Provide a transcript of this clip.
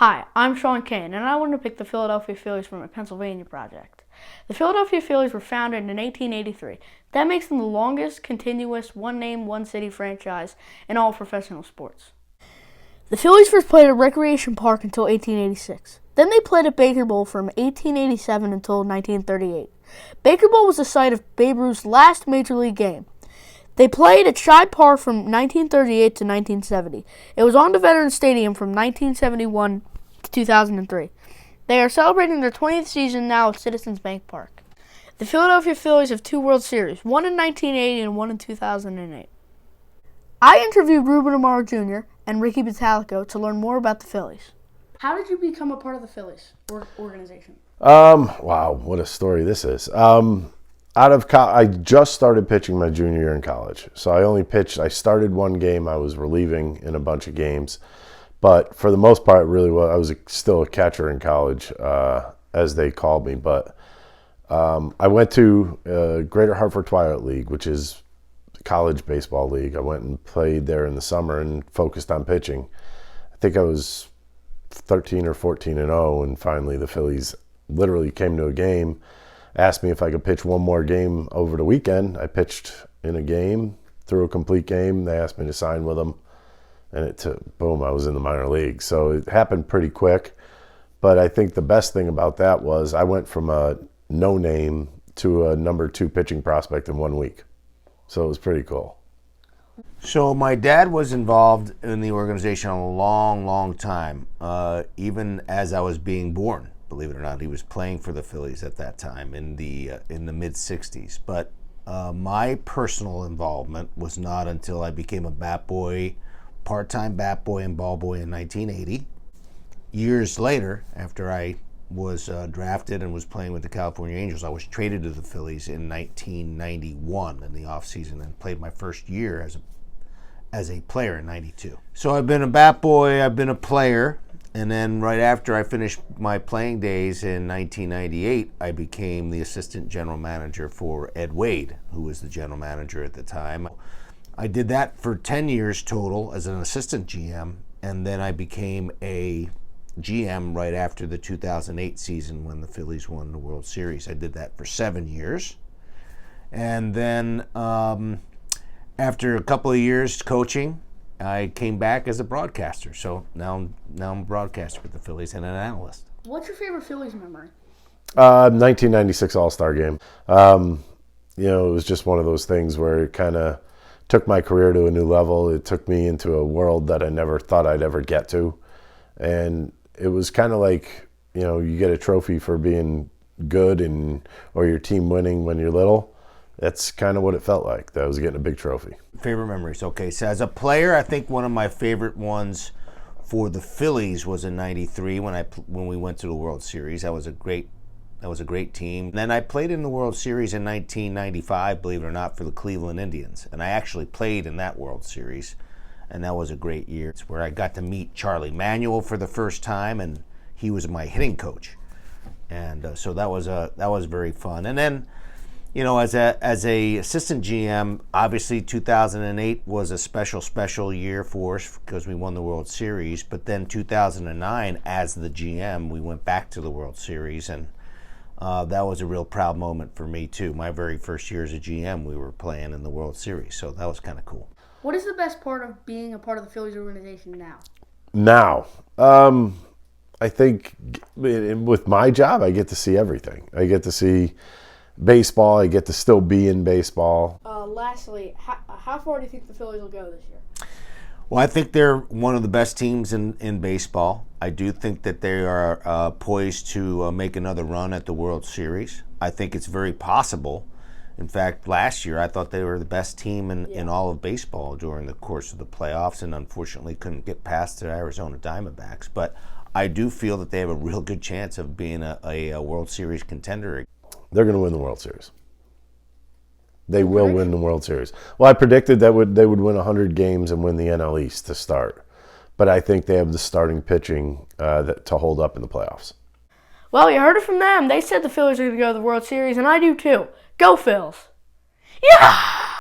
Hi, I'm Sean Kane, and I want to pick the Philadelphia Phillies from a Pennsylvania project. The Philadelphia Phillies were founded in 1883. That makes them the longest continuous one-name, one-city franchise in all professional sports. The Phillies first played at Recreation Park until 1886. Then they played at Baker Bowl from 1887 until 1938. Baker Bowl was the site of Babe Ruth's last Major League game. They played at Shibe Park from 1938 to 1970. It was on the Veterans Stadium from 1971 to 2003. They are celebrating their 20th season now at Citizens Bank Park. The Philadelphia Phillies have 2 World Series, one in 1980 and one in 2008. I interviewed Ruben Amaro Jr. and Ricky Bottalico to learn more about the Phillies. How did you become a part of the Phillies organization? Wow, what a story this is. I just started pitching my junior year in college. So I started one game, I was relieving in a bunch of games. But for the most part, I was still a catcher in college, as they called me. But I went to Greater Hartford Twilight League, which is the college baseball league. I went and played there in the summer and focused on pitching. I think I was 13 or 14-0, and finally the Phillies literally came to a game, asked me if I could pitch one more game over the weekend. I pitched in a game, threw a complete game. They asked me to sign with them, and boom, I was in the minor leagues. So it happened pretty quick. But I think the best thing about that was I went from a no-name to a number 2 pitching prospect in 1 week. So it was pretty cool. So my dad was involved in the organization a long, long time, even as I was being born. Believe it or not, he was playing for the Phillies at that time in the mid '60s. But my personal involvement was not until I became a bat boy, part-time bat boy and ball boy in 1980. Years later, after I was drafted and was playing with the California Angels, I was traded to the Phillies in 1991 in the offseason and played my first year as a player in 92. So I've been a bat boy, I've been a player. And then right after I finished my playing days in 1998, I became the assistant general manager for Ed Wade, who was the general manager at the time. I did that for 10 years total as an assistant GM, and then I became a GM right after the 2008 season when the Phillies won the World Series. I did that for 7 years. And then after a couple of years coaching, I came back as a broadcaster. So now I'm a broadcaster with the Phillies and an analyst. What's your favorite Phillies memory? 1996 All-Star game. It was just one of those things where it kind of took my career to a new level. It took me into a world that I never thought I'd ever get to. And it was kind of like, you get a trophy for being good or your team winning when you're little. That's kind of what it felt like. That I was getting a big trophy. Favorite memories. Okay, so as a player, I think one of my favorite ones for the Phillies was in '93 when we went to the World Series. That was a great team. And then I played in the World Series in 1995, believe it or not, for the Cleveland Indians. And I actually played in that World Series, and that was a great year. It's where I got to meet Charlie Manuel for the first time, and he was my hitting coach. And so that was very fun. And then, as a assistant GM, obviously 2008 was a special year for us because we won the World Series. But then 2009, as the GM, we went back to the World Series, and that was a real proud moment for me too. My very first year as a GM, we were playing in the World Series, so that was kind of cool. What is the best part of being a part of the Phillies organization now? Now, I think with my job, I get to see everything. I get to see baseball. I get to still be in baseball. Lastly, how far do you think the Phillies will go this year? Well, I think they're one of the best teams in baseball. I do think that they are poised to make another run at the World Series. I think it's very possible. In fact, last year I thought they were the best team in all of baseball during the course of the playoffs, and unfortunately couldn't get past the Arizona Diamondbacks. But I do feel that they have a real good chance of being a World Series contender. They're going to win the World Series. They will win the World Series. Well, I predicted that they would win 100 games and win the NL East to start. But I think they have the starting pitching to hold up in the playoffs. Well, you heard it from them. They said the Phillies are going to go to the World Series, and I do too. Go Phils! Yeah!